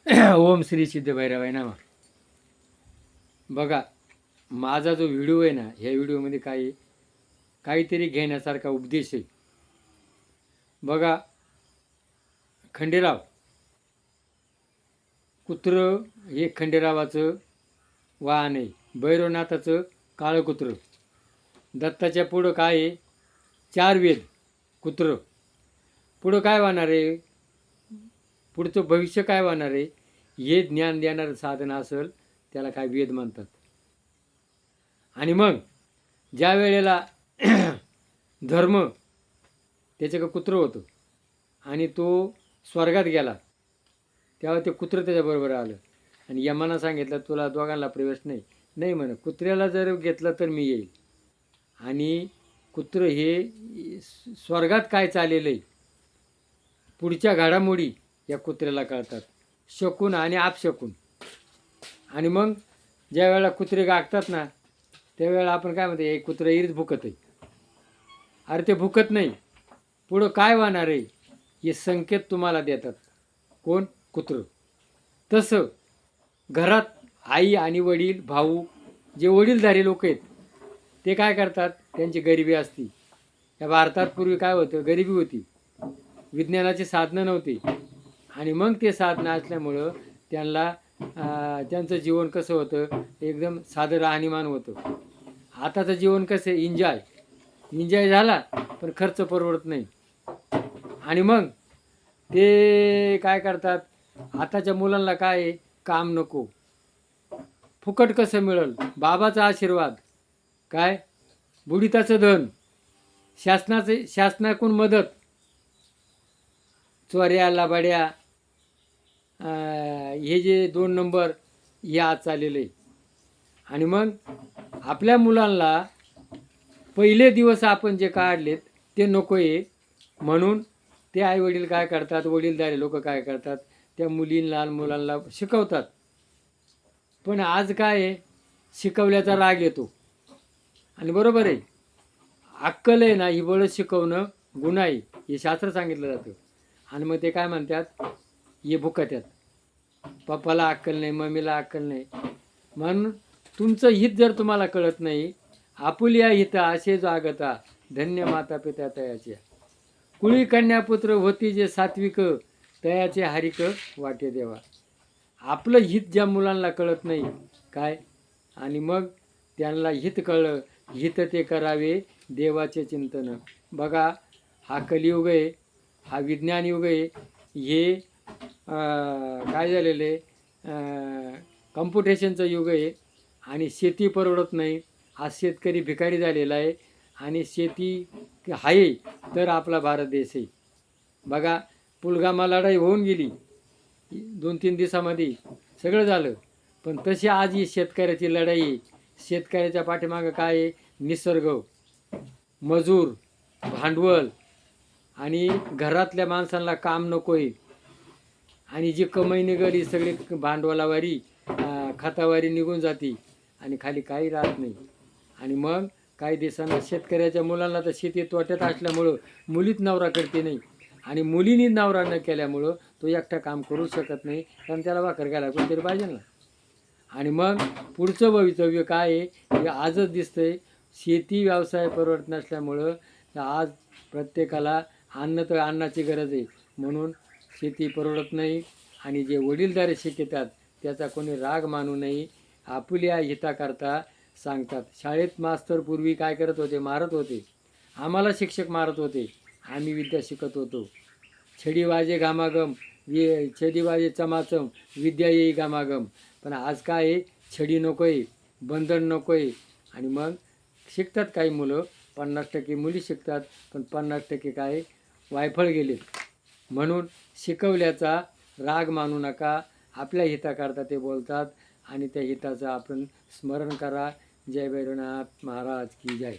ओम श्री सिद्ध भैरवाय नमः. बघा, माझा जो व्हिडिओ आहे ना, ह्या व्हिडिओमध्ये काहीतरी घेण्यासारखा उपदेश आहे. बघा, खंडेराव कुत्रं हे खंडेरावाचं वाहन आहे. भैरवनाथाचं काळं कुत्रं. दत्ताच्या पुढं काय आहे? 4 वेद. कुत्रं पुढं काय वाहणार आहे? पुढचं भविष्य काय वाहणार आहे? हे ज्ञान देणारं साधन असेल त्याला काय वेद म्हणतात. आणि मग ज्या वेळेला धर्म त्याच्याकडं कुत्रं होतं आणि तो स्वर्गात गेला, तेव्हा ते कुत्रं त्याच्याबरोबर आलं आणि यमानं सांगितलं तुला दोघांना प्रवेश नाही म्हणे. कुत्र्याला जर घेतलं तर मी येईल. आणि कुत्रं हे स्वर्गात काय चाललेलं आहे पुढच्या घडामोडी या कुत्र्याला कळतात, शकून आणि अपशकून. आणि मग ज्या वेळेला कुत्रे गागतात ना, त्यावेळेला आपण काय म्हणतो, हे कुत्रं इरीच भुकत आहे. अरे ते भुकत नाही, पुढं काय वाहणार आहे हे संकेत तुम्हाला देतात. कोण? कुत्रं. तसं घरात आई आणि वडील, भाऊ, जे वडीलधारी लोक आहेत ते काय करतात? त्यांची गरिबी असती. या भारतात पूर्वी काय होतं? गरिबी होती, विज्ञानाची साधनं नव्हती. आणि मग ते साधनं असल्यामुळं त्यांचं जीवन कसं होतं? एकदम साधं राहणीमान होतं. आताचं जीवन कसं आहे? एन्जॉय झाला पण खर्च परवडत नाही. आणि मग ते काय करतात? आताच्या मुलांना काय आहे? काम नको. फुकट कसं मिळेल? बाबाचा आशीर्वाद, काय बुडीताचं धन, शासनाकडून मदत, चोऱ्या लबाड्या, हे जे 2 नंबर हे आज चाललेलं आहे. आणि मग आपल्या मुलांना पहिले दिवस आपण जे काढलेत ते नको आहे म्हणून ते आईवडील काय करतात, वडीलधारी लोक काय करतात, त्या लहान मुलांना शिकवतात. पण आज काय आहे? शिकवल्याचा राग येतो. आणि बरोबर आहे, अक्कल आहे ना, ही बळच शिकवणं गुन्हा आहे, हे शास्त्र सांगितलं जातं. आणि मग ते काय म्हणतात? हे भुकत्यात. पप्पाला अक्कल नाही, मम्मीला अक्कल नाही. म्हणून तुमचं हित जर तुम्हाला कळत नाही, आपुलिया हित असे जागता, धन्य माता पिता तयाचे. कुळी कन्यापुत्र होती जे सात्विक, तयाचे हरिक वाटे देवा. आपलं हित ज्या मुलांना कळत नाही काय, आणि मग त्यांना हित कळलं, हित ते करावे देवाचे चिंतन. बघा, हा कलियुग आहे, हा विज्ञान युग आहे. हे काय झालेलं आहे? कम्प्युटेशनचं युग आहे. आणि शेती परवडत नाही, हा शेतकरी भिकारी झालेला आहे. आणि शेती आहे तर आपला भारत देश आहे. बघा, पुलगामा लढाई होऊन गेली 2-3 दिवसामध्ये, सगळं झालं. पण तशी आज ही शेतकऱ्याची लढाई आहे. शेतकऱ्याच्या पाठीमागं काय आहे? निसर्ग, मजूर, भांडवल, आणि घरातल्या माणसांना काम नको आहे. आणि जी कमाई निघाली सगळी भांडवलावारी, खतावारी निघून जाती आणि खाली काही राहत नाही. आणि मग काही दिवसांना शेतकऱ्याच्या मुलांना तर शेती तोट्यात असल्यामुळं मुलीच नवरा करते नाही. आणि मुलींनी नवरा न केल्यामुळं तो एकटा काम करू शकत नाही, कारण त्याला भाकर घालायला कोणतरी पाहिजे ना. आणि मग पुढचं भवितव्य काय आहे हे आजच दिसतंय. शेती व्यवसाय परवडत नसल्यामुळं आज प्रत्येकाला तर अन्नाची गरज आहे, म्हणून शेती परवडत नाही. आणि जे वडीलधारे शिकतात त्याचा कोणी राग मानू नये, आपुल्या हिताकरता सांगतात. शाळेत मास्तर पूर्वी काय करत होते? मारत होते. आम्हाला शिक्षक मारत होते, आम्ही विद्या शिकत होतो. छडी वाजे घामागम, छडी वाजे चमाचम, विद्या येई घामागम. पण आज काय आहे? छडी नको आहे, बंधन नको आहे. आणि मग शिकतात काही मुलं, 50% मुली शिकतात, पण 50% काय वायफळ गेलेत. म्हणून शिकवल्याचा राग मानू नका. आपल्या हिताकरता ते बोलतात आणि त्या हिताचं आपण स्मरण करा. जय भैरवनाथ महाराज की जय.